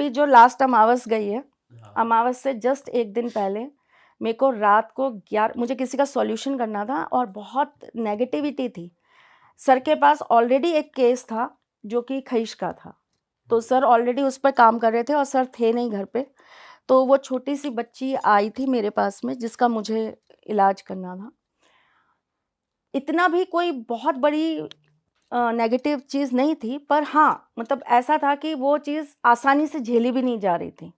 अभी जो लास्ट अमावस गई है, अमावस से जस्ट एक दिन पहले मेरे को रात को 11 मुझे किसी का सॉल्यूशन करना था और बहुत नेगेटिविटी थी। सर के पास ऑलरेडी एक केस था जो कि खईश का था, तो सर ऑलरेडी उस पर काम कर रहे थे और सर थे नहीं घर पे। तो वो छोटी सी बच्ची आई थी मेरे पास में जिसका मुझे इलाज करना था। इतना भी कोई बहुत बड़ी नेगेटिव चीज़ नहीं थी, पर हाँ मतलब ऐसा था कि वो चीज़ आसानी से झेली भी नहीं जा रही थी।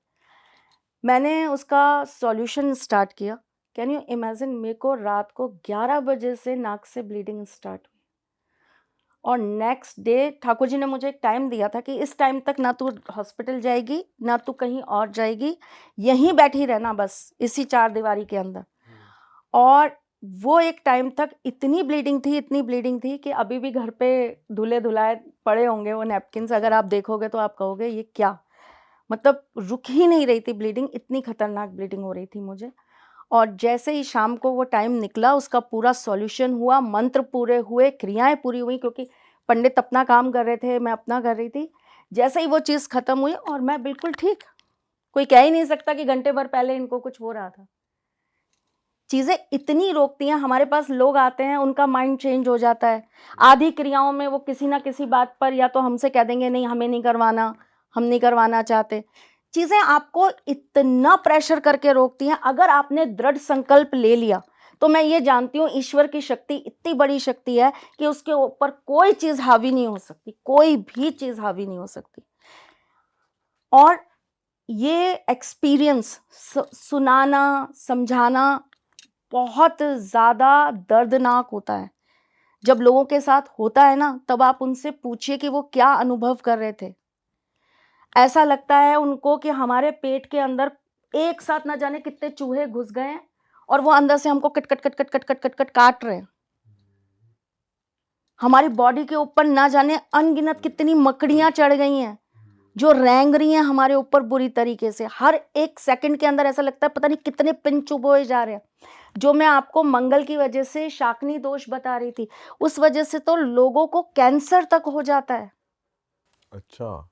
मैंने उसका सॉल्यूशन स्टार्ट किया। कैन यू इमेजिन, मेरे को रात को 11 बजे से नाक से ब्लीडिंग स्टार्ट हुई और नेक्स्ट डे ठाकुर जी ने मुझे एक टाइम दिया था कि इस टाइम तक ना तू हॉस्पिटल जाएगी ना तू कहीं और जाएगी, यहीं बैठी रहना बस इसी चार दीवारी के अंदर। और वो एक टाइम तक इतनी ब्लीडिंग थी कि अभी भी घर पे धुले धुलाए पड़े होंगे वो नैपकिन्स, अगर आप देखोगे तो आप कहोगे ये क्या, मतलब रुक ही नहीं रही थी ब्लीडिंग, इतनी खतरनाक ब्लीडिंग हो रही थी मुझे। और जैसे ही शाम को वो टाइम निकला, उसका पूरा सॉल्यूशन हुआ, मंत्र पूरे हुए, क्रियाएं पूरी हुई, क्योंकि पंडित अपना काम कर रहे थे, मैं अपना कर रही थी। जैसे ही वो चीज़ ख़त्म हुई और मैं बिल्कुल ठीक, कोई कह ही नहीं सकता कि घंटे भर पहले इनको कुछ हो रहा था। चीज़ें इतनी रोकती हैं, हमारे पास लोग आते हैं उनका माइंड चेंज हो जाता है। आधी क्रियाओं में वो किसी ना किसी बात पर या तो हमसे कह देंगे नहीं हमें नहीं करवाना, हम नहीं करवाना चाहते। चीज़ें आपको इतना प्रेशर करके रोकती हैं। अगर आपने दृढ़ संकल्प ले लिया तो मैं ये जानती हूँ ईश्वर की शक्ति इतनी बड़ी शक्ति है कि उसके ऊपर कोई चीज़ हावी नहीं हो सकती, कोई भी चीज़ हावी नहीं हो सकती। और ये एक्सपीरियंस सुनाना समझाना बहुत ज़्यादा दर्दनाक होता है। जब लोगों के साथ होता है ना, तब आप उनसे पूछिए कि वो क्या अनुभव कर रहे थे। ऐसा लगता है उनको कि हमारे पेट के अंदर एक साथ ना जाने कितने चूहे घुस गए हैं और वो अंदर से हमको cut cut cut cut cut cut cut cut काट रहे हैं। हमारी बॉडी के ऊपर ना जाने अनगिनत कितनी मकड़ियां चढ़ गई हैं जो रेंग रही हैं हमारे ऊपर बुरी तरीके से। हर एक सेकंड के अंदर ऐसा लगता है पता नहीं कितने पिन चुभोए जा रहे हैं। जो मैं आपको मंगल की वजह से शाकनी दोष बता रही थी, उस वजह से तो लोगों को कैंसर तक हो जाता है। अच्छा।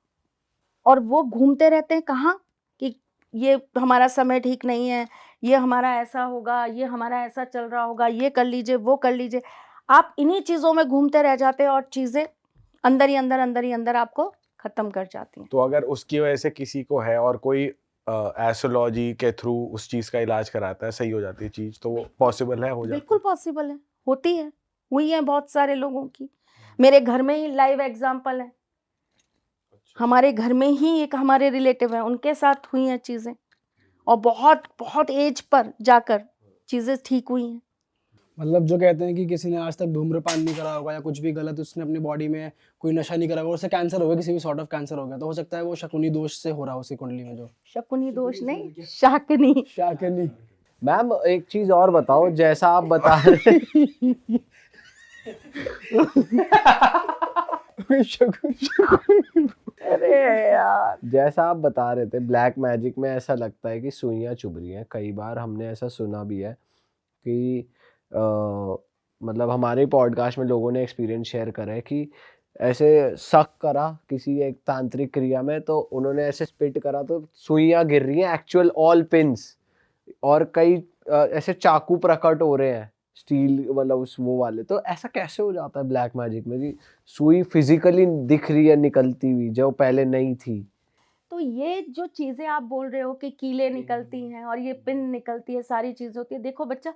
और वो घूमते रहते हैं कहाँ कि ये हमारा समय ठीक नहीं है, ये हमारा ऐसा होगा, ये हमारा ऐसा चल रहा होगा, ये कर लीजिए वो कर लीजिए। आप इन्हीं चीज़ों में घूमते रह जाते हैं और चीज़ें अंदर ही अंदर आपको खत्म कर जाती हैं। तो अगर उसकी वजह से किसी को है और कोई एस्ट्रोलॉजी के थ्रू उस चीज का इलाज कराता है, सही हो जाती है चीज, तो वो पॉसिबल है, हो जाती बिल्कुल पॉसिबल है, होती है, हुई है बहुत सारे लोगों की। मेरे घर में ही लाइव एग्जाम्पल है। हमारे घर में ही एक हमारे रिलेटिव है, उनके साथ हुई हैं चीज़ें और बहुत बहुत एज पर जाकर चीज़ें ठीक हुई हैं। मतलब जो कहते हैं कि किसी ने आज तक धूम्रपान नहीं करा होगा या कुछ भी गलत उसने अपनी बॉडी में कोई नशा नहीं करा होगा, उससे कैंसर हो गया, किसी भी सॉर्ट ऑफ कैंसर हो गया, तो हो सकता है वो शकुनी दोष से हो रहा हो उसी कुंडली में। जो शकुनी दोष नहीं, शाकनी। शाकनी। मैम एक चीज और बताओ, जैसा आप बता रहे अरे यार, जैसा आप बता रहे थे ब्लैक मैजिक में ऐसा लगता है कि सुइयां चुभ रही हैं। कई बार हमने ऐसा सुना भी है कि मतलब हमारे पॉडकास्ट में लोगों ने एक्सपीरियंस शेयर करा है कि ऐसे शक करा किसी एक तांत्रिक क्रिया में, तो उन्होंने ऐसे स्पिट करा तो सुइयां गिर रही हैं, एक्चुअल ऑल पिंस, और कई ऐसे चाकू प्रकट हो रहे हैं स्टील मतलब उस वो वाले। तो ऐसा कैसे हो जाता है ब्लैक मैजिक में कि सुई फिजिकली दिख रही है निकलती हुई जो पहले नहीं थी? तो ये जो चीज़ें आप बोल रहे हो कि कीले निकलती हैं और ये पिन निकलती है, सारी चीज़ होती है, देखो बच्चा,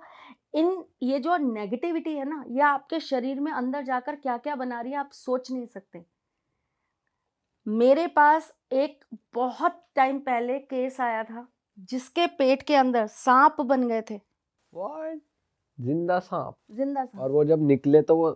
ये जो नेगेटिविटी है ना, ये आपके शरीर में अंदर जाकर क्या क्या बना रही है आप सोच नहीं सकते। मेरे पास एक बहुत टाइम पहले केस आया था जिसके पेट के अंदर सांप बन गए थे। What? जिंदा सांप? जिंदा सांप। और वो जब निकले तो वो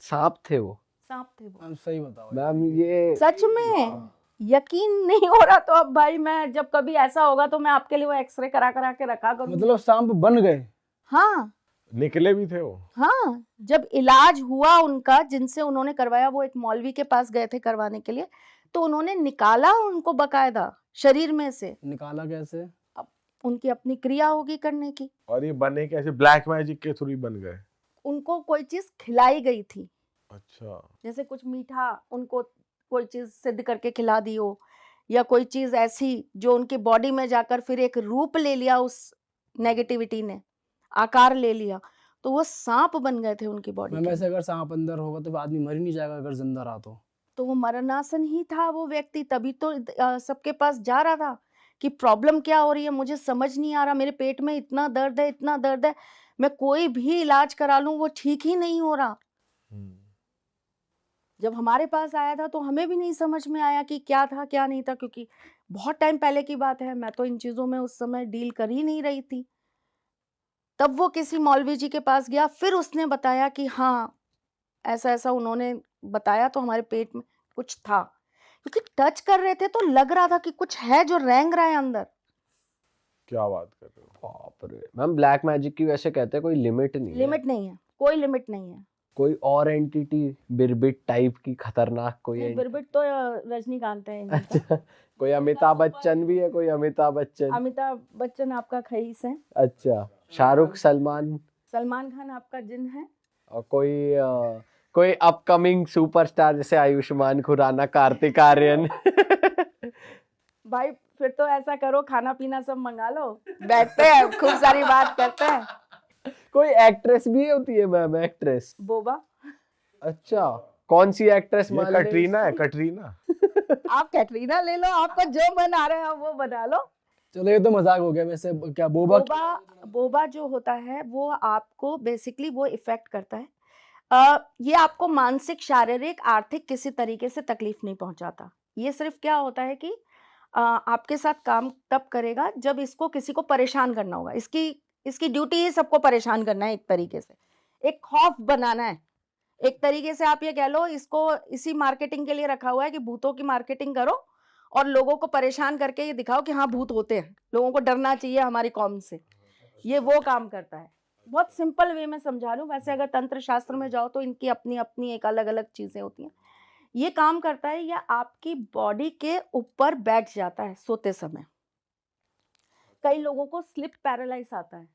सांप थे? वो सांप थे वो। मैम सही बताओ मैम ये सच में यकीन नहीं हो रहा तो अब भाई मैं जब कभी ऐसा होगा तो मैं आपके लिए वो एक्सरे करा करा के रखा करूंगी। मतलब सांप बन गए? हाँ निकले भी थे वो? हाँ, जब इलाज हुआ उनका, जिनसे उन्होंने करवाया, वो एक मौलवी के पास गए थे करवाने के लिए, तो उन्होंने निकाला उनको बकायदा शरीर में से। निकाला कैसे? अब उनकी अपनी क्रिया होगी करने की। और ये बने कैसे? ब्लैक मैजिक के थ्रू ही बन गए? उनको कोई चीज खिलाई गई थी। अच्छा। जैसे कुछ मीठा उनको कोई चीज सिद्ध करके खिला दी हो, या कोई चीज ऐसी जो उनकी बॉडी में जाकर फिर एक रूप ले लिया, उस नेगेटिविटी ने आकार ले लिया, तो वो सांप बन गए थे उनकी बॉडी मैम के वैसे अंदर। अगर सांप अंदर होगा तो आदमी मर ही नहीं जाएगा अगर जिंदा रहा तो वो मरणासन ही था वो व्यक्ति, तभी तो सबके पास जा रहा था कि प्रॉब्लम क्या हो रही है, मुझे समझ नहीं आ रहा, मेरे पेट में इतना दर्द है, इतना दर्द है, मैं कोई भी इलाज करा लूं वो ठीक ही नहीं हो रहा। जब हमारे पास आया था तो हमें भी नहीं समझ में आया कि क्या था क्या नहीं था, क्योंकि बहुत टाइम पहले की बात है, मैं तो इन चीजों में उस समय डील कर ही नहीं रही थी। तब वो किसी मौलवी जी के पास गया, फिर उसने बताया कि हाँ ऐसा ऐसा उन्होंने बताया, तो हमारे पेट में कुछ था, क्योंकि टच कर रहे थे तो लग रहा था कि कुछ है जो रेंग रहा है अंदर। क्या बात कर रहे हो? बाप रे मैम, ब्लैक मैजिक की वैसे कहते हैं कोई लिमिट नहीं है, लिमिट नहीं है, कोई लिमिट नहीं है। कोई और एंटिटी बिरबिट टाइप की खतरनाक कोई नहीं, बिरबिट तो रजनीकांत है इनका। अच्छा, कोई अमिताभ बच्चन भी है, कोई अमिताभ बच्चन? अमिताभ बच्चन आपका खईस है, अच्छा, शाहरुख, सलमान, सलमान खान आपका जिन है, और कोई अपकमिंग सुपरस्टार जैसे आयुष्मान खुराना, कार्तिक आर्यन? भाई फिर तो ऐसा करो, खाना पीना सब मंगा लो, बैठते हैं खूब सारी बात करते हैं। कोई एक्ट्रेस भी होती है मैम, एक्ट्रेस? बोबा। अच्छा, कौन सी एक्ट्रेस? ये मान लें कटरीना है, कटरीना। आप कैटरीना ले लो, आपको जो मन आ रहा है वो बना लो। चलो ये तो मजाक हो गया। वैसे क्या बोबा बोबा जो होता है वो आपको बेसिकली वो इफेक्ट करता है, ये आपको मानसिक, शारीरिक, आर्थिक किसी तरीके से तकलीफ नहीं पहुंचाता। ये सिर्फ क्या होता है कि आपके साथ काम तब करेगा जब इसको किसी को परेशान करना होगा। इसकी ड्यूटी ही सबको परेशान करना है, एक तरीके से एक खौफ बनाना है। एक तरीके से आप ये कह लो, इसको इसी मार्केटिंग के लिए रखा हुआ है कि भूतों की मार्केटिंग करो और लोगों को परेशान करके ये दिखाओ कि हाँ भूत होते हैं, लोगों को डरना चाहिए हमारी कौम से। ये वो काम करता है। बहुत सिंपल वे में समझा लूं, वैसे अगर तंत्र शास्त्र में जाओ तो इनकी अपनी अपनी एक अलग अलग चीजें होती हैं। ये काम करता है, या आपकी बॉडी के ऊपर बैठ जाता है सोते समय। कई लोगों को स्लिप पैरालाइज आता है,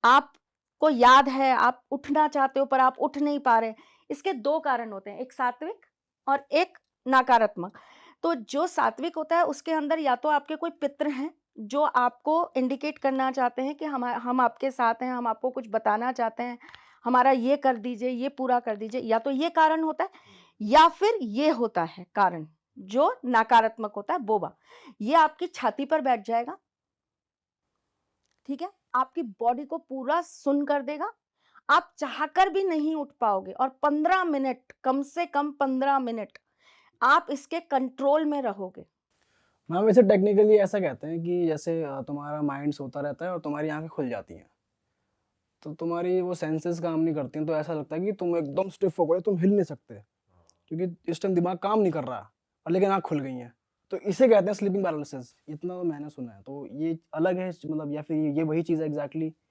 आपको याद है आप उठना चाहते हो पर आप उठ नहीं पा रहे। इसके दो कारण होते हैं, एक सात्विक और एक नकारात्मक। तो जो सात्विक होता है उसके अंदर या तो आपके कोई पितर हैं जो आपको इंडिकेट करना चाहते हैं कि हम आपके साथ हैं, हम आपको कुछ बताना चाहते हैं, हमारा ये कर दीजिए, ये पूरा कर दीजिए। या तो ये कारण होता है, या फिर ये होता है कारण जो नकारात्मक होता है, बोबा। ये आपकी छाती पर बैठ जाएगा, ठीक है, आपकी बॉडी को पूरा सुन कर देगा, आप चाहकर भी नहीं उठ पाओगे, और 15 मिनट, कम से कम 15 मिनट आप इसके कंट्रोल में रहोगे। मैम वैसे टेक्निकली ऐसा कहते हैं कि जैसे तुम्हारा माइंड सोता रहता है और तुम्हारी आंखें खुल जाती हैं, तो तुम्हारी वो सेंसेस काम नहीं करती हैं, तो ऐसा लगता है कि तुम एकदम स्टिफ हो गए, तुम हिल नहीं सकते क्योंकि इस टाइम दिमाग काम नहीं कर रहा, और लेकिन आँख खुल गई हैं। तो इसे कहते हैं स्लीपिंग पैरालिसिस। इतना तो मैंने सुना है। तो ये अलग है मतलब, या फिर ये वही चीज़ है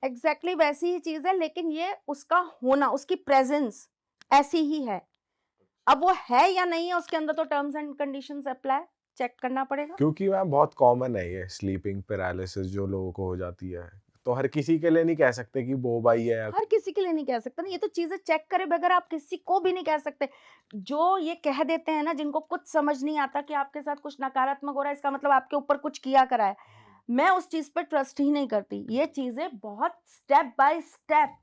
एग्जैक्टली वैसी ही चीज है, लेकिन ये उसका होना, उसकी प्रेजेंस ऐसी ही है। अब वो है या नहीं है, उसके अंदर तो terms and conditions apply check करना पड़ेगा। क्योंकि मैम बहुत कॉमन है ये स्लीपिंग पैरालिसिस जो लोगों को हो जाती है, तो हर किसी के लिए नहीं कह सकते कि बोबा ही है। हर किसी के लिए नहीं कह सकते ना, ये तो चीजें चेक करे बगैर आप किसी को भी नहीं कह सकते। जो ये कह देते हैं ना, जिनको कुछ समझ नहीं आता कि आपके साथ कुछ नकारात्मक हो रहा है, इसका मतलब आपके ऊपर कुछ किया करा है, मैं उस चीज पर ट्रस्ट ही नहीं करती। ये चीजें बहुत स्टेप बाय स्टेप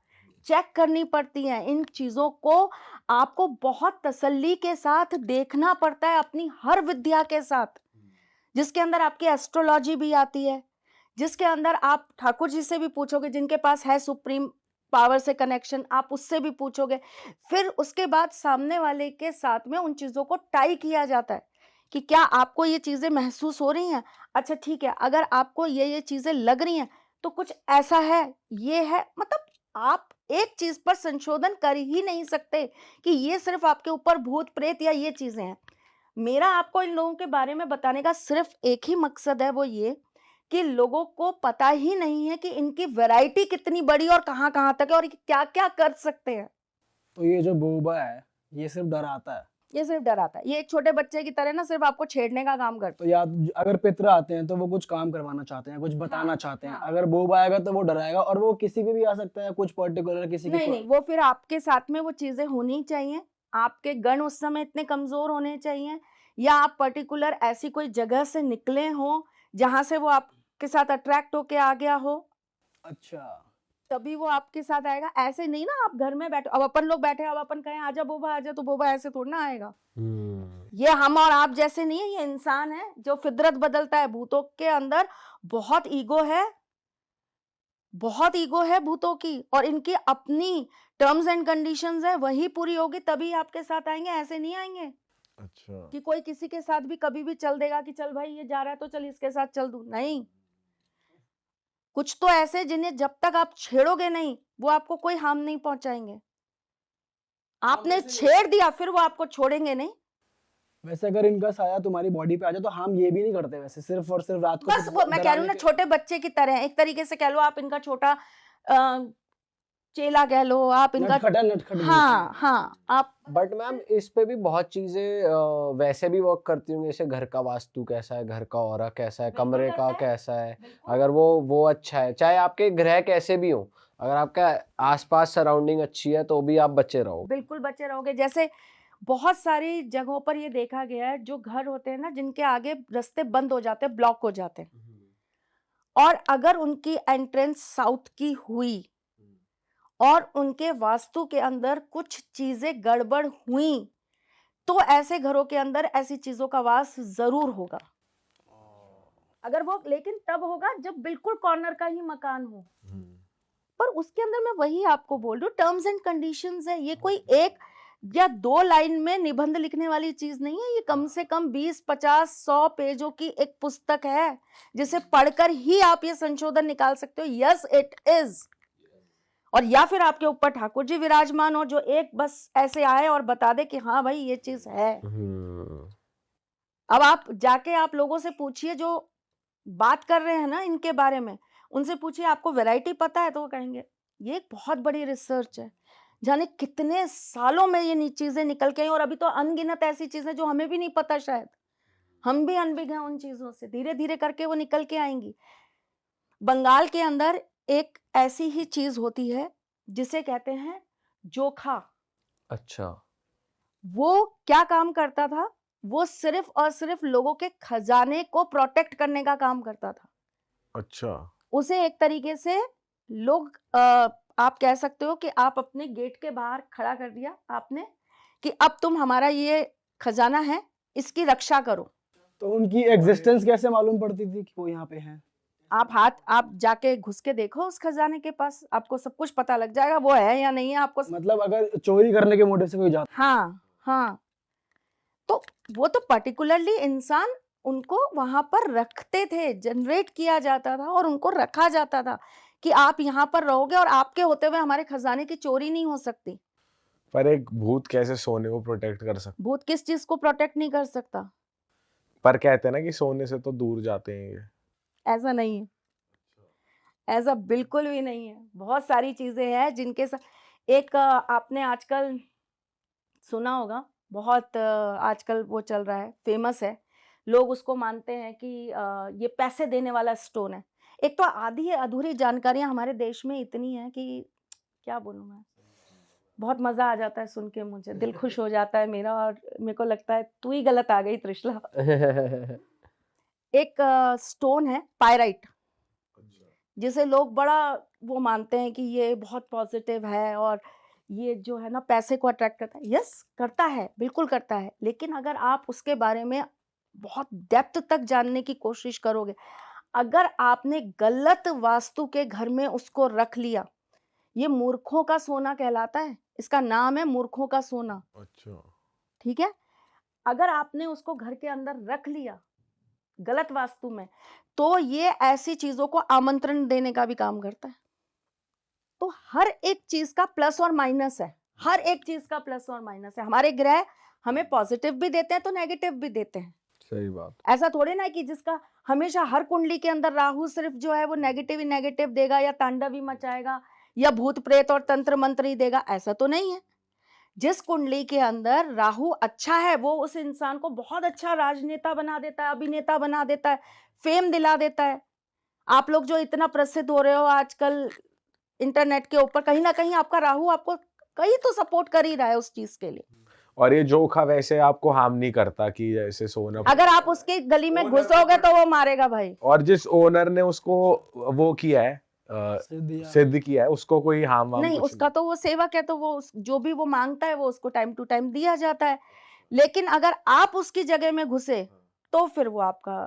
चेक करनी पड़ती हैं। इन चीजों को आपको बहुत तसल्ली के साथ देखना पड़ता है, अपनी हर विद्या के साथ, जिसके अंदर आपकी एस्ट्रोलॉजी भी आती है, जिसके अंदर आप ठाकुर जी से भी पूछोगे, जिनके पास है सुप्रीम पावर से कनेक्शन, आप उससे भी पूछोगे। फिर उसके बाद सामने वाले के साथ में उन चीजों को टाई किया जाता है कि क्या आपको ये चीजें महसूस हो रही हैं। अच्छा ठीक है, अगर आपको ये चीजें लग रही हैं तो कुछ ऐसा है, ये है, मतलब आप एक चीज पर संशोधन कर ही नहीं सकते कि ये सिर्फ आपके ऊपर भूत प्रेत या ये चीजें हैं। मेरा आपको इन लोगों के बारे में बताने का सिर्फ एक ही मकसद है, वो ये कि लोगों को पता ही नहीं है कि इनकी वैरायटी कितनी बड़ी और कहाँ कहाँ तक है और क्या क्या कर सकते हैं। तो ये जो बोबा है ये सिर्फ डराता है, ये सिर्फ डराता है। ये एक छोटे बच्चे की तरह ना सिर्फ आपको छेड़ने का काम करता तो या अगर पितर आते हैं तो वो कुछ काम करवाना चाहते हैं, कुछ बताना चाहते हैं। अगर बोबा आएगा तो वो डराएगा, और वो किसी पे भी आ सकता है, कुछ पर्टिकुलर किसी है। नहीं, वो फिर आपके साथ में वो चीजें होनी चाहिए, आपके गण उस समय इतने कमजोर होने चाहिए या आप पर्टिकुलर ऐसी कोई जगह से निकले हो जहां से वो आपके साथ अट्रैक्ट होके आ गया हो, अच्छा। तभी वो आपके साथ आएगा। ऐसे नहीं ना आप घर में बैठे, अब अपन लोग बैठे, अब अपन कहें आजा बोबा आजा, तो बोबा ऐसे थोड़ा ना आएगा। ये हम और आप जैसे नहीं है, ये इंसान है जो फितरत बदलता है। भूतों के अंदर बहुत ईगो है, बहुत ईगो है भूतों की, और इनकी अपनी टर्म्स एंड कंडीशंस है, वही पूरी होगी तभी आपके साथ आएंगे, ऐसे नहीं आएंगे अच्छा। कि कोई किसी के साथ भी कभी भी चल देगा कि चल भाई ये जा रहा है तो चल इसके साथ चल दूं। नहीं, कुछ तो ऐसे जिन्हें जब तक आप छेड़ोगे नहीं वो आपको कोई हार्म नहीं पहुंचाएंगे। आपने छेड़ दिया फिर वो आपको छोड़ेंगे नहीं। वैसे अगर इनका साया तुम्हारी बॉडी पे आ जाए तो हम ये भी नहीं करते वैसे, सिर्फ और सिर्फ रात को बस वो मैं कह रही हूँ ना, छोटे बच्चे की तरह है। एक तरीके से कह लो आप इनका छोटा चेला कह लो, आप इनका नटखट हाँ हाँ आप। बट मैम इस पे भी बहुत चीजें वैसे भी वर्क करती होंगी, जैसे घर का वास्तु कैसा है, घर का ऑरा कैसा है, बिल्कुल कमरे करता का है, कैसा है। बिल्कुल। अगर वो अच्छा है, चाहे आपके ग्रह कैसे भी हो, अगर आपका आसपास सराउंडिंग अच्छी है तो भी आप बचे रहो। बिल्कुल बचे रहोगे। जैसे बहुत सारी जगहों पर ये देखा गया है, जो घर होते हैं ना जिनके आगे रास्ते बंद हो जाते हैं, ब्लॉक हो जाते हैं, और अगर उनकी एंट्रेंस साउथ की हुई और उनके वास्तु के अंदर कुछ चीजें गड़बड़ हुई, तो ऐसे घरों के अंदर ऐसी चीजों का वास जरूर होगा। अगर वो, लेकिन तब होगा जब बिल्कुल कॉर्नर का ही मकान हो। पर उसके अंदर मैं वही आपको बोल रही हूँ, टर्म्स एंड कंडीशंस है। ये कोई एक या दो लाइन में निबंध लिखने वाली चीज नहीं है, ये कम से कम 20, 50, 100 पेजों की एक पुस्तक है, जिसे पढ़कर ही आप ये संशोधन निकाल सकते हो। Yes it is. और या फिर आपके ऊपर ठाकुर जी विराजमान हो जो एक बस ऐसे आए और बता दे कि हाँ भाई ये चीज है। अब आप जाके आप लोगों से पूछिए जो बात कर रहे हैं ना इनके बारे में, उनसे पूछिए आपको वैरायटी पता है, तो वो कहेंगे ये एक बहुत बड़ी रिसर्च है, जाने कितने सालों में ये चीजें निकल के आई, और अभी तो अनगिनत ऐसी चीजें जो हमें भी नहीं पता, शायद हम भी अनभिज्ञ हैं उन चीजों से। धीरे धीरे करके वो निकल के आएंगी। बंगाल के अंदर एक ऐसी ही चीज होती है जिसे कहते हैं जोखा। अच्छा। वो क्या काम करता था? वो सिर्फ और सिर्फ लोगों के खजाने को प्रोटेक्ट करने का काम करता था। अच्छा। उसे एक तरीके से लोग आप कह सकते हो कि आप अपने गेट के बाहर खड़ा कर दिया आपने कि अब तुम हमारा ये खजाना है, इसकी रक्षा करो। तो उनकी एग्जिस्टेंस कैसे मालूम पड़ती थी कि वो यहाँ पे हैं? आप जाके घुस के देखो उस खजाने के पास, आपको सब कुछ पता लग जाएगा वो है या नहीं है। आपको मतलब अगर चोरी करने के मोटिव से कोई जाता, हाँ हाँ, तो वो तो पर्टिकुलरली इंसान उनको वहां पर रखते थे, जनरेट किया जाता था और उनको रखा जाता था कि आप यहाँ पर रहोगे और आपके होते हुए हमारे खजाने की चोरी नहीं हो सकती। पर एक भूत कैसे सोने को प्रोटेक्ट कर सकता? भूत किस चीज को प्रोटेक्ट नहीं कर सकता? पर कहते हैं ना कि सोने से तो दूर जाते हैं ये। ऐसा नहीं है, ऐसा बिल्कुल भी नहीं है। बहुत सारी चीजें हैं जिनके साथ एक आपने आजकल सुना होगा, बहुत आजकल वो चल रहा है, फेमस है, लोग उसको मानते हैं कि ये पैसे देने वाला स्टोन है। एक तो आधी अधूरी जानकारियां हमारे देश में इतनी है कि क्या बोलूं मैं, बहुत मजा आ जाता है सुन के, मुझे दिल खुश हो जाता है मेरा, और मेरे को लगता है तू ही गलत आ गई त्रिशला। एक स्टोन है पायराइट, जिसे लोग बड़ा वो मानते हैं कि ये बहुत पॉजिटिव है और ये जो है ना पैसे को अट्रैक्ट करता है। यस करता है, बिल्कुल करता है, लेकिन अगर आप उसके बारे में बहुत डेप्थ तक जानने की कोशिश करोगे, अगर आपने गलत वास्तु के घर में उसको रख लिया, ये मूर्खों का सोना कहलाता है, इसका नाम है मूर्खों का सोना। अच्छा। ठीक है, अगर आपने उसको घर के अंदर रख लिया गलत वास्तु में, तो ये ऐसी चीजों को आमंत्रण देने का भी काम करता है। तो हर एक चीज का प्लस और माइनस है, हर एक चीज का प्लस और माइनस है। हमारे ग्रह हमें पॉजिटिव भी देते हैं तो नेगेटिव भी देते हैं। सही बात। ऐसा थोड़े ना कि जिसका हमेशा हर कुंडली के अंदर राहु सिर्फ जो है वो नेगेटिव ही नेगेटिव देगा या तांडव ही मचाएगा या भूत प्रेत और तंत्र मंत्र ही देगा, ऐसा तो नहीं है। जिस कुंडली के अंदर राहु अच्छा है वो उस इंसान को बहुत अच्छा राजनेता बना देता है, अभिनेता बना देता है, फेम दिला देता है। आप लोग जो इतना प्रसिद्ध हो रहे हो आजकल इंटरनेट के ऊपर, कहीं ना कहीं आपका राहु आपको कहीं तो सपोर्ट कर ही रहा है उस चीज के लिए। और ये जोखा वैसे आपको हार्म नहीं करता कि जैसे सोना, अगर आप उसके गली में घुसोगे तो वो मारेगा भाई। और जिस ओनर ने उसको वो किया है सिद्ध किया है, उसको कोई हार्म वार्म नहीं, कुछ उसका तो वो सेवक है, तो वो जो भी वो मांगता है वो उसको टाइम टू टाइम दिया जाता है। लेकिन अगर आप उसकी जगह में घुसे तो फिर वो आपका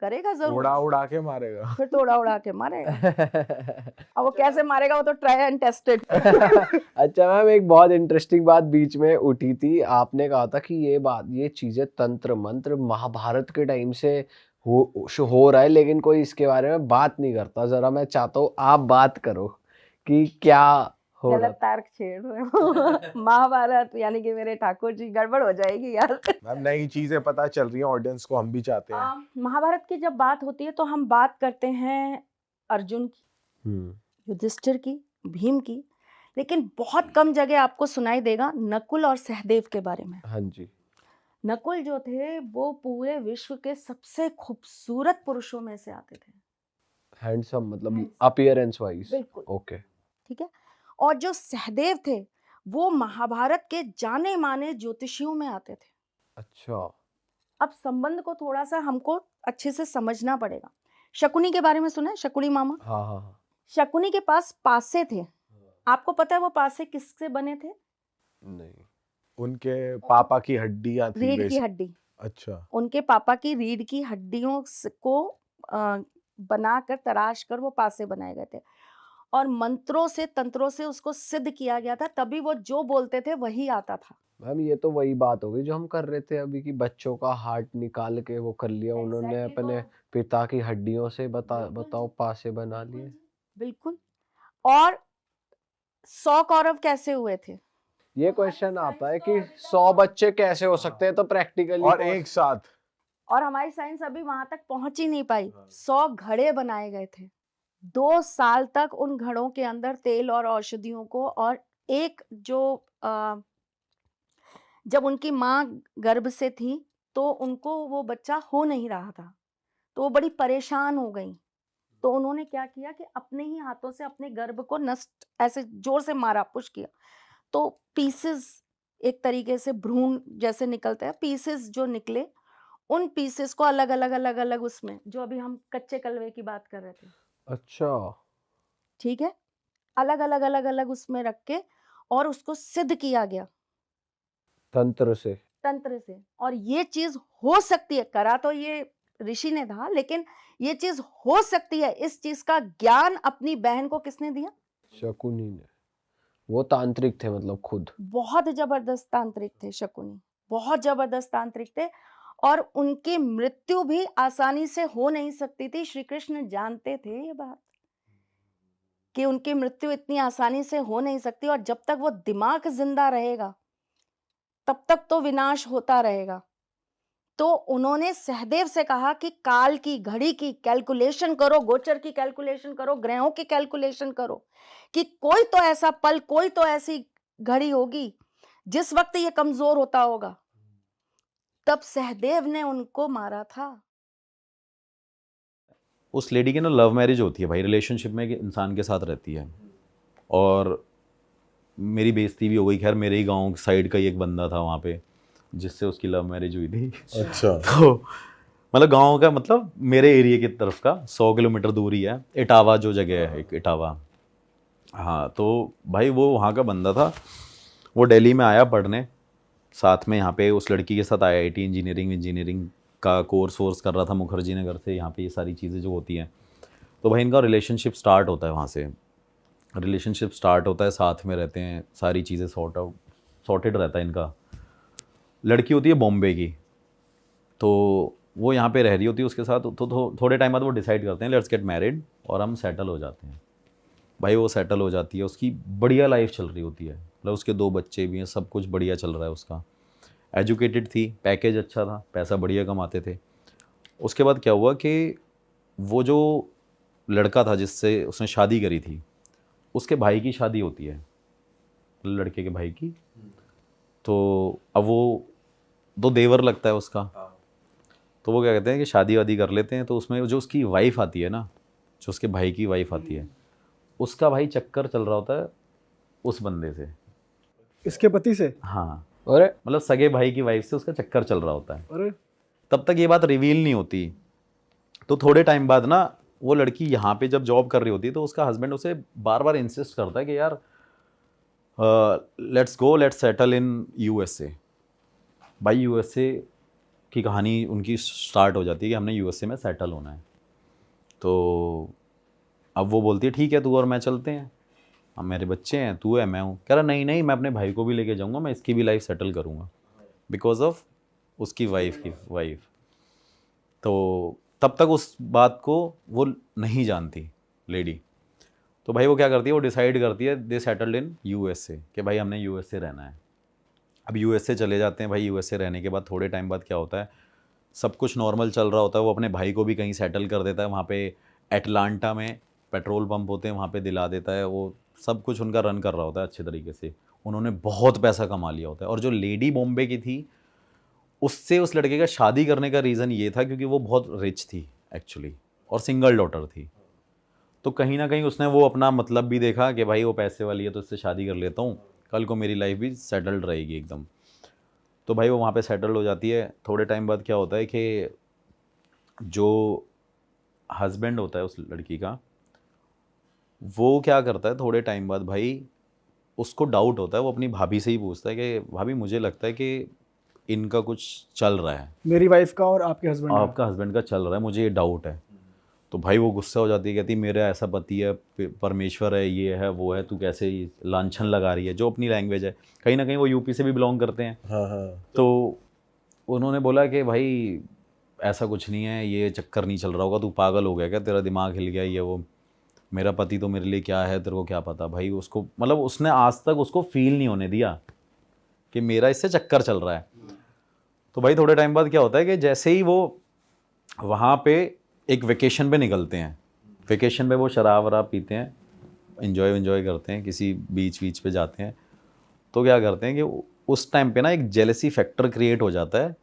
करेगा नहीं, जरूर, उड़ा उड़ा के मारेगा। फिर तो उड़ा उड़ा के मारेगा। अब वो कैसे मारेगा वो तो ट्राई एंड टेस्टेड। अच्छा मैम, एक बहुत इंटरेस्टिंग बात बीच में उठी थी, आपने कहा था कि ये चीजें तंत्र मंत्र महाभारत के टाइम से हो रहा है, लेकिन कोई इसके बारे में बात नहीं करता। जरा मैं चाहता हूँ आप बात करो कि क्या हो रहा गलत तर्क छेड़ रहे हो। महाभारत यानी कि मेरे ठाकुर जी, गड़बड़ हो जाएगी यार। मैम नई चीजें पता चल रही हैं ऑडियंस को, हम भी चाहते हैं। महाभारत की जब बात होती है तो हम बात करते हैं अर्जुन की, युधिष्ठिर की, भीम की, लेकिन बहुत कम जगह आपको सुनाई देगा नकुल और सहदेव के बारे में। हाँ जी। नकुल जो थे वो पूरे विश्व के सबसे खूबसूरत पुरुषों में से आते थे, हैंडसम, मतलब अपीयरेंस वाइज। बिल्कुल ओके। ठीक है। और जो सहदेव थे वो महाभारत के जाने माने ज्योतिषियों में आते थे। अच्छा। अब संबंध को थोड़ा सा हमको अच्छे से समझना पड़ेगा। शकुनी के बारे में सुना है? शकुनी मामा, हाँ हाँ हाँ। शकुनी के पास पासे थे। आपको पता है वो पासे किससे बने थे? नहीं। उनके पापा की हड्डियां थी रीढ़ की बेसिक। हड्डी। अच्छा। उनके पापा की रीढ़ की हड्डियों को बनाकर तराश कर वो पासे बनाए गए थे, और मंत्रों से तंत्रों से उसको सिद्ध किया गया था, तभी वो जो बोलते थे वही आता था। मैम ये तो वही बात हो गई जो हम कर रहे थे अभी, कि बच्चों का हार्ट निकाल के वो कर लिया उन्होंने Exactly, अपने तो पिता की हड्डियों से। बिल्कुल बताओ जी, पासे बना बिल्कुल लिए। जी, बिल्कुल। और 100 कौरव कैसे हुए थे? ये क्वेश्चन आता है कि 100 बच्चे कैसे हो सकते हैं, तो प्रैक्टिकली और एक साथ। और हमारी साइंस अभी वहां तक पहुंच ही नहीं पाई। 100 घड़े बनाए गए थे। 2 साल तक उन घड़ों के अंदर तेल और औषधियों को, और एक जो जब उनकी माँ गर्भ से थी तो उनको वो बच्चा हो नहीं रहा था, तो वो बड़ी परेशान हो गई। तो उन्होंने क्या किया कि अपने ही हाथों से अपने गर्भ को नष्ट ऐसे जोर से मारा, पुश किया, तो पीसेस, एक तरीके से भ्रूण जैसे निकलते हैं, पीसेस जो निकले, उन पीसेस को अलग अलग अलग अलग उसमें, जो अभी हम कच्चे कलवे की बात कर रहे थे, अच्छा। ठीक है, अलग अलग अलग अलग उसमें रख के और उसको सिद्ध किया गया तंत्र से। तंत्र से। और ये चीज हो सकती है, करा तो ये ऋषि ने था, लेकिन ये चीज हो सकती है, इस चीज का ज्ञान अपनी बहन को किसने दिया? शकुनी ने। वो तांत्रिक थे मतलब खुद। बहुत जबरदस्त तांत्रिक थे शकुनी, बहुत जबरदस्त तांत्रिक थे, और उनकी मृत्यु भी आसानी से हो नहीं सकती थी। श्री कृष्ण जानते थे ये बात कि उनकी मृत्यु इतनी आसानी से हो नहीं सकती, और जब तक वो दिमाग जिंदा रहेगा तब तक तो विनाश होता रहेगा। तो उन्होंने सहदेव से कहा कि काल की घड़ी की कैलकुलेशन करो, गोचर की कैलकुलेशन करो, ग्रहों की कैलकुलेशन करो, कि कोई तो ऐसा पल, कोई तो ऐसी घड़ी होगी जिस वक्त ये कमजोर होता होगा। तब सहदेव ने उनको मारा था। उस लेडी की ना लव मैरिज होती है भाई, रिलेशनशिप में एक इंसान के साथ रहती है, और मेरी बेइज्जती भी हो गई। खैर मेरे ही गांव साइड का ही एक बंदा था वहाँ पे जिससे उसकी लव मैरिज हुई थी। अच्छा। तो मतलब गांव का, मतलब मेरे एरिया की तरफ का 100 किलोमीटर दूरी है, इटावा जो जगह है, एक इटावा। हाँ, तो भाई वो वहाँ का बंदा था, वो दिल्ली में आया पढ़ने, साथ में यहाँ पे उस लड़की के साथ IIT इंजीनियरिंग का कोर्स कर रहा था मुखर्जी नगर से। यहाँ पे ये सारी चीज़ें जो होती हैं, तो भाई इनका रिलेशनशिप स्टार्ट होता है, वहाँ से रिलेशनशिप स्टार्ट होता है, साथ में रहते हैं, सारी चीज़ें सॉर्टेड रहता है इनका। लड़की होती है बॉम्बे की, तो वो यहाँ पे रह रही होती है उसके साथ। तो थोड़े टाइम बाद वो डिसाइड करते हैं लेट्स गेट मैरिड, और हम सेटल हो जाते हैं। भाई वो सेटल हो जाती है, उसकी बढ़िया लाइफ चल रही होती है, मतलब उसके 2 बच्चे भी हैं, सब कुछ बढ़िया चल रहा है उसका। एजुकेटेड थी, पैकेज अच्छा था, पैसा बढ़िया कमाते थे। उसके बाद क्या हुआ कि वो जो लड़का था जिससे उसने शादी करी थी, उसके भाई की शादी होती है, लड़के के भाई की। तो अब वो दो देवर लगता है उसका, तो वो क्या कहते हैं कि शादी वादी कर लेते हैं। तो उसमें जो उसकी वाइफ आती है ना, जो उसके भाई की वाइफ आती है, उसका भाई चक्कर चल रहा होता है उस बंदे से, इसके पति से। हाँ। अरे मतलब सगे भाई की वाइफ से उसका चक्कर चल रहा होता है। अरे तब तक ये बात रिवील नहीं होती। तो थोड़े टाइम बाद ना वो लड़की यहाँ पे जब जॉब कर रही होती है तो उसका हस्बैंड उसे बार बार इंसिस्ट करता है कि यार लेट्स सेटल इन यूएसए। भाई यूएसए की कहानी उनकी स्टार्ट हो जाती है कि हमने यूएसए में सेटल होना है। तो अब वो बोलती है ठीक है तू और मैं चलते हैं, अब मेरे बच्चे हैं, तू है मैं हूँ। कह रहा नहीं नहीं मैं अपने भाई को भी लेके जाऊँगा, मैं इसकी भी लाइफ सेटल करूँगा बिकॉज ऑफ उसकी वाइफ। तो तब तक उस बात को वो नहीं जानती लेडी। तो भाई वो क्या करती है, वो डिसाइड करती है, दे सेटल्ड इन यूएसए कि भाई हमने यूएसए रहना है। अब यूएसए चले जाते हैं भाई। यूएसए रहने के बाद थोड़े टाइम बाद क्या होता है, सब कुछ नॉर्मल चल रहा होता है। वो अपने भाई को भी कहीं सेटल कर देता है, वहाँ पे एटलांटा में पेट्रोल पंप होते हैं वहाँ पे दिला देता है। वो सब कुछ उनका रन कर रहा होता है अच्छे तरीके से। उन्होंने बहुत पैसा कमा लिया होता है। और जो लेडी बॉम्बे की थी उससे उस लड़के का शादी करने का रीज़न ये था क्योंकि वो बहुत रिच थी एक्चुअली और सिंगल डॉटर थी। तो कहीं ना कहीं उसने वो अपना मतलब भी देखा कि भाई वो पैसे वाली है तो इससे शादी कर लेता हूँ, कल को मेरी लाइफ भी सेटल्ड रहेगी एकदम। तो भाई वो वहाँ पे सेटल्ड हो जाती है। थोड़े टाइम बाद क्या होता है कि जो हस्बैंड होता है उस लड़की का, वो क्या करता है, थोड़े टाइम बाद भाई उसको डाउट होता है। वो अपनी भाभी से ही पूछता है कि भाभी मुझे लगता है कि इनका कुछ चल रहा है, मेरी वाइफ का और आपके हस्बैंड का। आपका हस्बैंड का चल रहा है, मुझे ये डाउट है। तो भाई वो गुस्सा हो जाती है, कहती मेरा ऐसा पति है, परमेश्वर है, ये है वो है, तू कैसे लांछन लगा रही है, जो अपनी लैंग्वेज है। कहीं ना कहीं वो यूपी से भी बिलोंग करते हैं। हाँ हाँ। तो उन्होंने बोला कि भाई ऐसा कुछ नहीं है, ये चक्कर नहीं चल रहा होगा, तू पागल हो गया क्या, तेरा दिमाग हिल गया, ये वो, मेरा पति तो मेरे लिए क्या है तेरे को क्या पता। भाई उसको मतलब उसने आज तक उसको फील नहीं होने दिया कि मेरा इससे चक्कर चल रहा है। तो भाई थोड़े टाइम बाद क्या होता है कि जैसे ही वो वहाँ पे एक वेकेशन पे निकलते हैं, वेकेशन पे वो शराब वराब पीते हैं, इन्जॉय करते हैं, किसी बीच पे जाते हैं। तो क्या करते हैं कि उस टाइम पे ना एक जेलसी फैक्टर क्रिएट हो जाता है।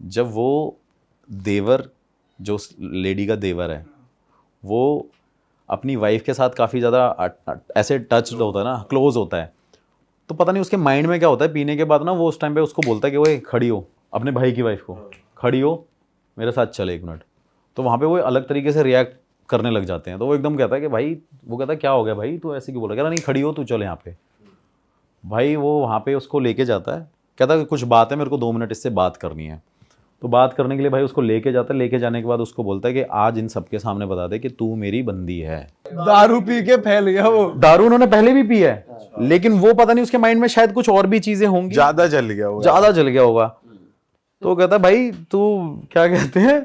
जब वो देवर, जो लेडी का देवर है, वो अपनी वाइफ के साथ काफ़ी ज़्यादा ऐसे टच होता है ना, क्लोज होता है। तो पता नहीं उसके माइंड में क्या होता है, पीने के बाद ना वो उस टाइम पे उसको बोलता है कि वो खड़ी हो, अपने भाई की वाइफ को, खड़ी हो मेरे साथ चले 1 मिनट। तो वहाँ पे वो अलग तरीके से रिएक्ट करने लग जाते हैं। तो वो एकदम कहता है कि भाई, वो कहता है क्या हो गया भाई तू ऐसे क्यों बोल रहा है, कह रहा नहीं खड़ी हो तू चल यहाँ पे। भाई वो वहाँ पे उसको लेके जाता है, कहता है कि कुछ बात है, मेरे को 2 मिनट इससे बात करनी है। तो बात करने के लिए भाई उसको लेके जाता है। लेके जाने के बाद उसको बोलता है कि आज इन सबके सामने बता दे कि तू मेरी बंदी है। दारू पी के फैल गया वो। दारू उन्होंने पहले भी पी है, लेकिन वो पता नहीं उसके माइंड में शायद कुछ और भी चीजें होंगी, ज्यादा जल गया वो। ज्यादा जल गया होगा। तो कहता है भाई तू क्या कहते हैं,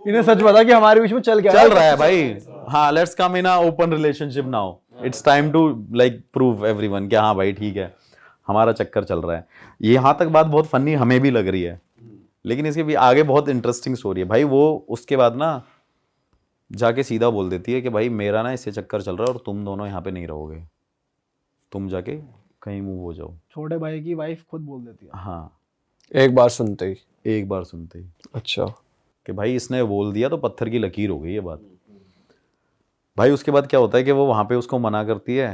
इन्हें सच बता कि हमारे बीच में चल क्या चल रहा है भाई। हाँ, let's come in a open relationship now, it's time to like prove everyone कि हाँ भाई ठीक है हमारा चक्कर चल रहा है। ये यहाँ तक बात बहुत फनी हमें भी लग रही है, लेकिन इसके भी आगे बहुत इंटरेस्टिंग स्टोरी है भाई। वो उसके बाद ना जाके सीधा बोल देती है कि भाई मेरा ना इससे चक्कर चल रहा है और तुम दोनों यहाँ पे नहीं रहोगे, तुम जाके कहीं मूव हो जाओ। छोटे भाई की वाइफ खुद बोल देती है। हाँ, एक बार सुनते ही। एक बार सुनते ही अच्छा। कि भाई इसने बोल दिया तो पत्थर की लकीर हो गई ये बात। भाई उसके बाद क्या होता है कि वो वहाँ पे उसको मना करती है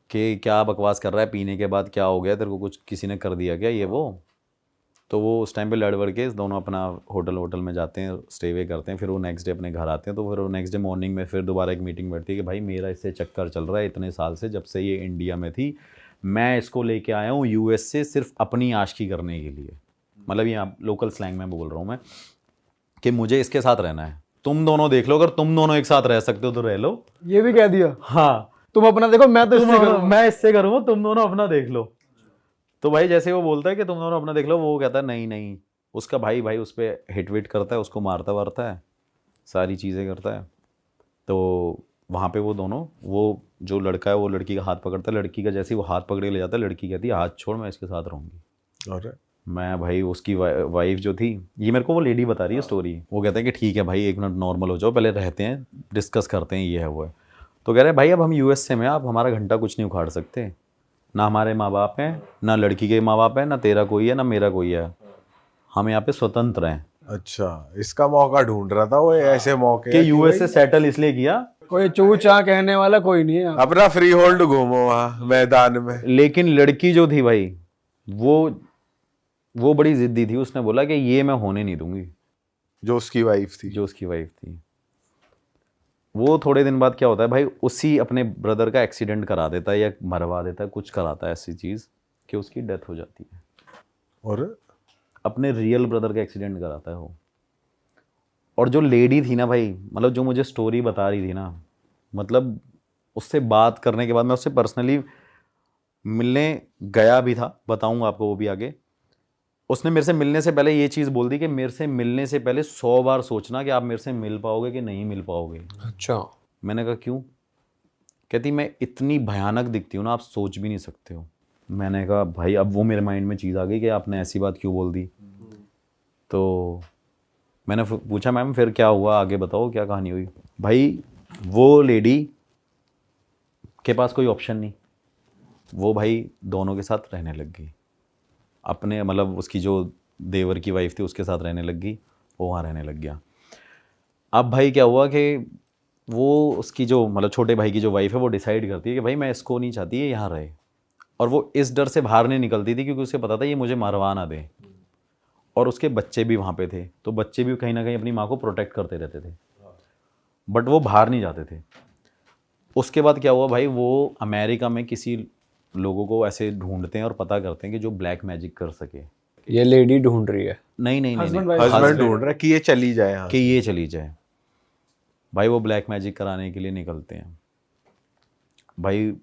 कि क्या बकवास कर रहा है, पीने के बाद क्या हो गया तेरे को, कुछ किसी ने कर दिया क्या, ये वो। तो वो उस टाइम पे लड़ वड़ के दोनों अपना होटल में जाते हैं, स्टे वे करते हैं। फिर वो नेक्स्ट डे अपने घर आते हैं। तो फिर वो नेक्स्ट डे मॉर्निंग में फिर दोबारा एक मीटिंग बैठती है कि भाई मेरा इससे चक्कर चल रहा है इतने साल से, जब से ये इंडिया में थी। मैं इसको लेके आया हूँ यूएस से सिर्फ अपनी आशिकी करने के लिए। मतलब ये लोकल स्लैंग में बोल रहा हूँ मैं कि मुझे इसके साथ रहना है। तुम दोनों देख लो, अगर तुम दोनों एक साथ रह सकते हो तो रह लो। ये भी कह दिया हाँ, तुम अपना देखो, मैं तो इससे करूंगा। मैं इससे करूँगा, तुम दोनों अपना देख लो। तो भाई जैसे वो बोलता है कि तुम दोनों अपना देख लो, वो कहता है नहीं नहीं। उसका भाई उस पर हिट विट करता है, उसको मारता वारता है, सारी चीज़ें करता है। तो वहाँ पे वो दोनों, वो जो लड़का है वो लड़की का हाथ पकड़ता है। लड़की का जैसे ही वो हाथ पकड़ के ले जाता है, लड़की कहती है हाथ छोड़, मैं इसके साथ रहूँगी। अरे मैं भाई उसकी वाइफ जो थी, ये मेरे को वो लेडी बता रही है स्टोरी। वो कहते हैं कि ठीक है भाई 1 मिनट नॉर्मल हो जाओ, पहले रहते हैं, डिस्कस करते हैं, ये है वो है। तो कह रहे हैं भाई अब हम यूएसए में, आप हमारा घंटा कुछ नहीं उखाड़ सकते, ना हमारे माँ बाप हैं, ना लड़की के माँ बाप हैं, ना तेरा कोई है, ना मेरा कोई है, हम यहाँ पे स्वतंत्र हैं। अच्छा, इसका मौका ढूंढ रहा था वो, ऐसे मौके कि यूएस से सेटल इसलिए किया, कोई चू चा कहने वाला कोई नहीं है। अपना फ्री होल्ड घूमो वहाँ मैदान में। लेकिन लड़की जो थी भाई, वो वो बड़ी ज़िद्दी थी, उसने बोला कि ये मैं होने नहीं दूंगी, जो उसकी वाइफ थी। जो उसकी वाइफ थी। वो थोड़े दिन बाद क्या होता है भाई, उसी अपने ब्रदर का एक्सीडेंट करा देता है या मरवा देता है, कुछ कराता है ऐसी चीज़ कि उसकी डेथ हो जाती है। और अपने रियल ब्रदर का एक्सीडेंट कराता है वो। और जो लेडी थी ना भाई, मतलब जो मुझे स्टोरी बता रही थी ना, मतलब उससे बात करने के बाद, मैं उससे पर्सनली मिलने गया भी था, बताऊंगा आपको वो भी आगे। उसने मेरे से मिलने से पहले ये चीज़ बोल दी कि मेरे से मिलने से पहले 100 बार सोचना कि आप मेरे से मिल पाओगे कि नहीं मिल पाओगे। अच्छा। मैंने कहा क्यों? कहती मैं इतनी भयानक दिखती हूँ ना, आप सोच भी नहीं सकते हो। मैंने कहा भाई, अब वो मेरे माइंड में चीज़ आ गई कि आपने ऐसी बात क्यों बोल दी। तो मैंने पूछा मैम फिर क्या हुआ, आगे बताओ क्या कहानी हुई। भाई वो लेडी के पास कोई ऑप्शन नहीं, वो भाई दोनों के साथ रहने लग गई, अपने मतलब उसकी जो देवर की वाइफ थी उसके साथ रहने लग गई, वो वहाँ रहने लग गया। अब भाई क्या हुआ कि वो उसकी जो मतलब छोटे भाई की जो वाइफ है वो डिसाइड करती है कि भाई मैं इसको नहीं चाहती है यहाँ रहे, और वो इस डर से बाहर नहीं निकलती थी क्योंकि उसे पता था ये मुझे मरवा ना दे। और उसके बच्चे भी वहाँ पे थे, तो बच्चे भी कहीं ना कहीं अपनी माँ को प्रोटेक्ट करते रहते थे, बट वो बाहर नहीं जाते थे। उसके बाद क्या हुआ भाई, वो अमेरिका में किसी लोगों को ऐसे ढूंढते हैं और पता करते हैं कि जो ब्लैक मैजिक कर सके। ये लेडी ढूंढ रही है। नहीं नहीं नहीं, Husband नहीं, wife। हस्बैंड ढूंढ रहा है कि ये चली जाए। कि ये चली जाए। भाई वो ब्लैक मैजिक कराने के लिए निकलते हैं। भाई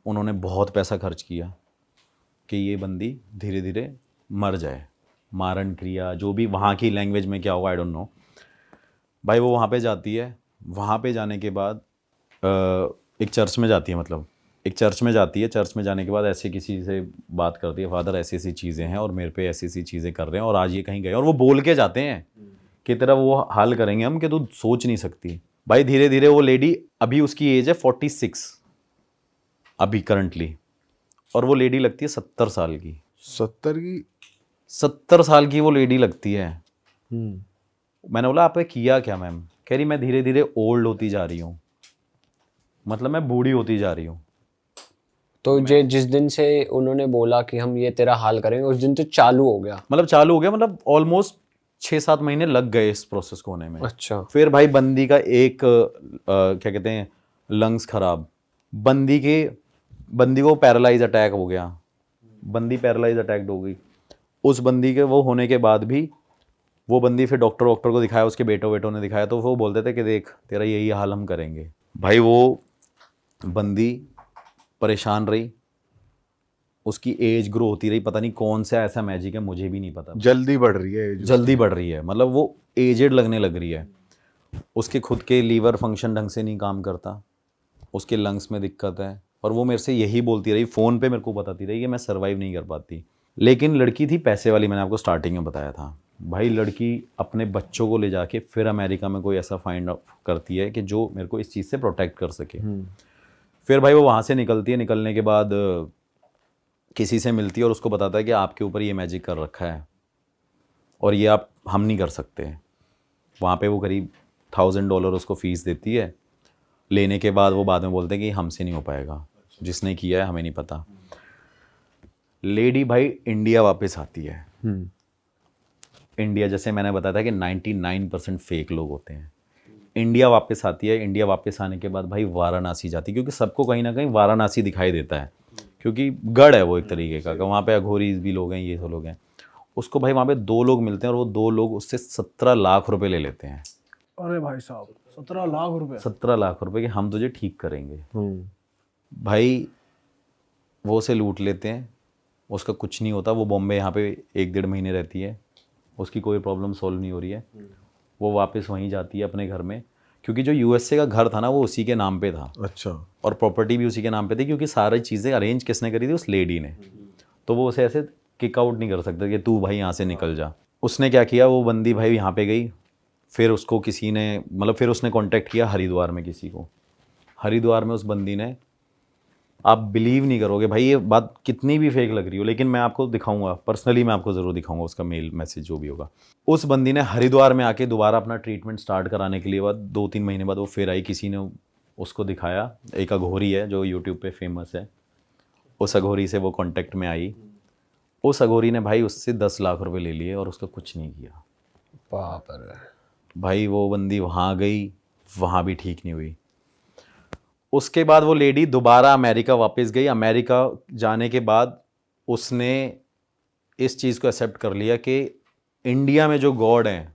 उन्होंने बहुत पैसा खर्च किया कि ये बंदी धीरे धीरे मर जाए, मारण क्रिया जो भी वहाँ की लैंग्वेज में क्या होगा आई डोंट नो। भाई वो वहाँ पे जाती है, वहाँ पे जाने के बाद एक चर्च में जाती है, मतलब एक चर्च में जाती है। चर्च में जाने के बाद ऐसे किसी से बात करती है, फादर ऐसी ऐसी चीज़ें हैं और मेरे पे ऐसी ऐसी चीज़ें कर रहे हैं और आज ये कहीं गए, और वो बोल के जाते हैं कि तेरा वो हाल करेंगे हम कि तू सोच नहीं सकती। भाई धीरे धीरे वो लेडी, अभी उसकी एज है 46 अभी करंटली, और वो लेडी लगती है 70 साल की। 70 साल की वो लेडी लगती है। मैंने बोला आपने किया क्या मैम? कह रही मैं धीरे धीरे ओल्ड होती जा रही हूँ, मतलब मैं बूढ़ी होती जा रही हूँ। तो जिस दिन से उन्होंने बोला कि हम ये तेरा हाल करेंगे, उस दिन से चालू हो गया। मतलब चालू हो गया, मतलब ऑलमोस्ट 6-7 महीने लग गए इस प्रोसेस को होने में। अच्छा। फिर भाई बंदी का एक क्या कहते हैं, लंग्स खराब, बंदी को पैरालाइज अटैक हो गया, बंदी पैरालाइज अटैक हो गई। उस बंदी के वो होने के बाद भी वो बंदी फिर डॉक्टर को दिखाया, उसके बेटों ने दिखाया, तो वो बोलते थे कि देख तेरा यही हाल हम करेंगे। भाई वो बंदी परेशान रही, उसकी एज ग्रो होती रही, पता नहीं कौन सा ऐसा मैजिक है, मुझे भी नहीं पता। जल्दी बढ़ रही है age जल्दी बढ़ रही है, मतलब वो एजेड लगने लग रही है। उसके खुद के लीवर फंक्शन ढंग से नहीं काम करता, उसके लंग्स में दिक्कत है, और वो मेरे से यही बोलती रही, फ़ोन पे मेरे को बताती रही कि मैं सर्वाइव नहीं कर पाती। लेकिन लड़की थी पैसे वाली, मैंने आपको स्टार्टिंग में बताया था। भाई लड़की अपने बच्चों को ले जाके फिर अमेरिका में कोई ऐसा फाइंड आउट करती है कि जो मेरे को इस चीज़ से प्रोटेक्ट कर सके। फिर भाई वो वहाँ से निकलती है, निकलने के बाद किसी से मिलती है और उसको बताता है कि आपके ऊपर ये मैजिक कर रखा है और ये हम नहीं कर सकते। वहाँ पे वो करीब $1000 उसको फ़ीस देती है। लेने के बाद वो बाद में बोलते हैं कि हमसे नहीं हो पाएगा, जिसने किया है हमें नहीं पता। लेडी भाई इंडिया वापस आती है। इंडिया, जैसे मैंने बताया था कि 99% फेक लोग होते हैं। इंडिया वापस आती है, इंडिया वापस आने के बाद भाई वाराणसी जाती है, क्योंकि सबको कहीं ना कहीं वाराणसी दिखाई देता है, क्योंकि गढ़ है वो एक तरीके का, वहाँ पे अघोरी भी लोग हैं, ये सब लोग हैं। उसको भाई वहाँ पे 2 लोग मिलते हैं और वो 2 लोग उससे 17 लाख रुपए ले लेते हैं। अरे भाई साहब, 17 लाख रुपए? 17 लाख रुपए कि हम तुझे ठीक करेंगे। भाई वो उसे लूट लेते हैं, उसका कुछ नहीं होता। वो बॉम्बे यहाँ पे 1-1.5 महीने रहती है, उसकी कोई प्रॉब्लम सॉल्व नहीं हो रही है। वो वापस वहीं जाती है अपने घर में, क्योंकि जो यूएसए का घर था ना वो उसी के नाम पे था। अच्छा। और प्रॉपर्टी भी उसी के नाम पे थी, क्योंकि सारी चीज़ें अरेंज किसने करी थी? उस लेडी ने। तो वो उसे ऐसे किक आउट नहीं कर सकता कि तू भाई यहाँ से निकल जा। उसने क्या किया, वो बंदी भाई यहाँ पे गई, फिर उसको किसी ने मतलब फिर उसने कांटेक्ट किया हरिद्वार में किसी को। हरिद्वार में उस बंदी ने, आप बिलीव नहीं करोगे भाई, ये बात कितनी भी फेक लग रही हो, लेकिन मैं आपको दिखाऊंगा, पर्सनली मैं आपको ज़रूर दिखाऊंगा उसका मेल मैसेज जो भी होगा। उस बंदी ने हरिद्वार में आके दोबारा अपना ट्रीटमेंट स्टार्ट कराने के लिए बाद 2-3 महीने बाद वो फिर आई, किसी ने उसको दिखाया। एक अघोरी है जो यूट्यूब पे फेमस है, उस अघोरी से वो कांटेक्ट में आई। उस अघोरी ने भाई उससे 10 लाख रुपए ले लिए और उसका कुछ नहीं किया। बाप रे। भाई वो बंदी वहाँ गई, वहाँ भी ठीक नहीं हुई। उसके बाद वो लेडी दोबारा अमेरिका वापस गई। अमेरिका जाने के बाद उसने इस चीज़ को एक्सेप्ट कर लिया कि इंडिया में जो गॉड हैं,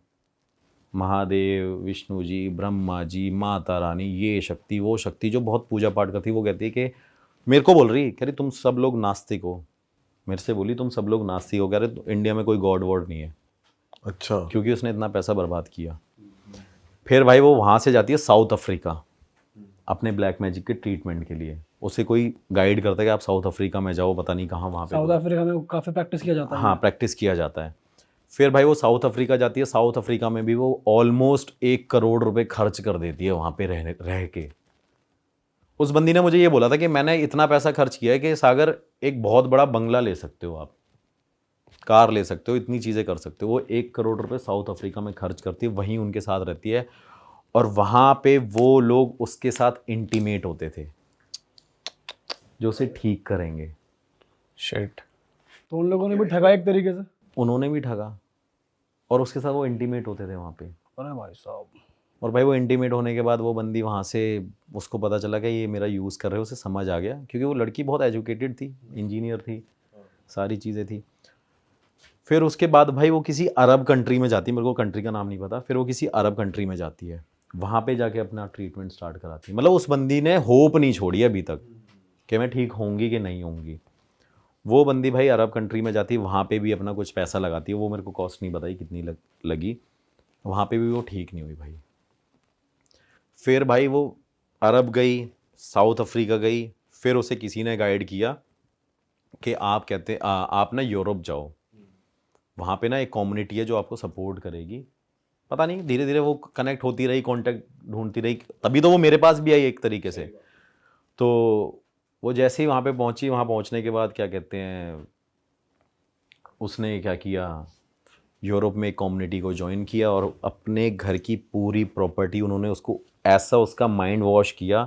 महादेव, विष्णु जी, ब्रह्मा जी, माता रानी, ये शक्ति वो शक्ति, जो बहुत पूजा पाठ करती, वो कहती है कि मेरे को बोल रही, कह रही तुम सब लोग नास्तिक हो। मेरे से बोली तुम सब लोग नास्तिक हो, कह रहे तो इंडिया में कोई गॉड वॉड नहीं है। अच्छा। क्योंकि उसने इतना पैसा बर्बाद किया। फिर भाई वो वहाँ से जाती है साउथ अफ्रीका अपने ब्लैक मैजिक के ट्रीटमेंट के लिए। उसे कोई गाइड करता है कि आप साउथ अफ्रीका में जाओ, पता नहीं कहाँ, वहाँ पे साउथ अफ्रीका में काफ़ी प्रैक्टिस किया जाता है। हाँ, प्रैक्टिस किया जाता है। फिर भाई वो साउथ अफ्रीका जाती है। साउथ अफ्रीका में भी वो ऑलमोस्ट 1 करोड़ रुपए खर्च कर देती है वहाँ पे रह के। उस बंदी ने मुझे ये बोला था कि मैंने इतना पैसा खर्च किया है कि सागर एक बहुत बड़ा बंगला ले सकते हो, आप कार ले सकते हो, इतनी चीज़ें कर सकते हो। वो 1 करोड़ रुपए साउथ अफ्रीका में खर्च करती है, वहीं उनके साथ रहती है और वहाँ पे वो लोग उसके साथ इंटीमेट होते थे जो उसे ठीक करेंगे। शिट। तो उन लोगों ने भी ठगा एक तरीके से। उन्होंने भी ठगा और उसके साथ वो इंटीमेट होते थे वहाँ पे। अरे भाई साहब। और भाई वो इंटीमेट होने के बाद वो बंदी वहाँ से, उसको पता चला कि ये मेरा यूज़ कर रहे हो, उसे समझ आ गया क्योंकि वो लड़की बहुत एजुकेटेड थी, इंजीनियर थी, सारी चीज़ें थी। फिर उसके बाद भाई वो किसी अरब कंट्री में जाती है, मेरे को कंट्री का नाम नहीं पता। फिर वो किसी अरब कंट्री में जाती है, वहाँ पे जाके अपना ट्रीटमेंट स्टार्ट कराती है। मतलब उस बंदी ने होप नहीं छोड़ी अभी तक कि मैं ठीक होंगी कि नहीं होंगी। वो बंदी भाई अरब कंट्री में जाती है, वहाँ पे भी अपना कुछ पैसा लगाती है। वो मेरे को कॉस्ट नहीं बताई कितनी लगी। वहाँ पे भी वो ठीक नहीं हुई भाई। फिर भाई वो अरब गई, साउथ अफ्रीका गई। फिर उसे किसी ने गाइड किया कि आप कहते आप ना यूरोप जाओ, वहाँ पे ना एक कम्युनिटी है जो आपको सपोर्ट करेगी। पता नहीं, धीरे धीरे वो कनेक्ट होती रही, कांटेक्ट ढूंढती रही, तभी तो वो मेरे पास भी आई एक तरीके से। तो वो जैसे ही वहाँ पे पहुँची, वहाँ पहुँचने के बाद क्या कहते हैं, उसने क्या किया, यूरोप में एक कम्युनिटी को ज्वाइन किया और अपने घर की पूरी प्रॉपर्टी उन्होंने उसको ऐसा उसका माइंड वॉश किया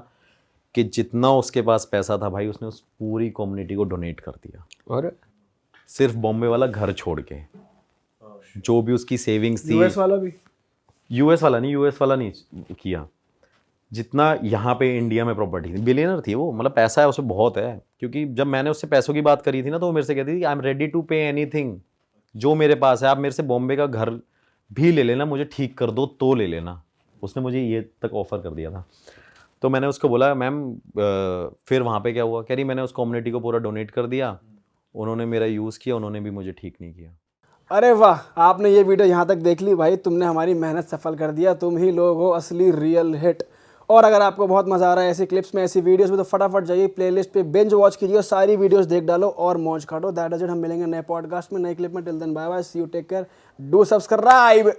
कि जितना उसके पास पैसा था भाई उसने उस पूरी कम्युनिटी को डोनेट कर दिया। और सिर्फ बॉम्बे वाला घर छोड़ के, जो भी उसकी सेविंग्स थी। यूएस वाला भी? यूएस वाला नहीं किया, जितना यहाँ पे इंडिया में प्रॉपर्टी थी। बिलियनर थी वो, मतलब पैसा है उसमें बहुत है। क्योंकि जब मैंने उससे पैसों की बात करी थी ना, तो वो मेरे से कहती थी I am ready to pay anything, जो मेरे पास है। आप मेरे से बॉम्बे का घर भी ले लेना, मुझे ठीक कर दो तो ले लेना। उसने मुझे ये तक ऑफर कर दिया था। तो मैंने उसको बोला मैम फिर वहाँ पे क्या हुआ? कह रही मैंने उस कम्युनिटी को पूरा डोनेट कर दिया, उन्होंने मेरा यूज़ किया, उन्होंने भी मुझे ठीक नहीं किया। अरे वाह, आपने ये वीडियो यहाँ तक देख ली भाई, तुमने हमारी मेहनत सफल कर दिया। तुम ही लोग हो असली रियल हिट। और अगर आपको बहुत मज़ा आ रहा है ऐसी क्लिप्स में, ऐसी वीडियोस में, तो फटाफट जाइए प्लेलिस्ट पे बिंज वॉच कीजिए और सारी वीडियोस देख डालो और मौज काटो। That is it. हम मिलेंगे नए पॉडकास्ट में, नए क्लिप में। Till then bye bye, see you, take care, do subscribe.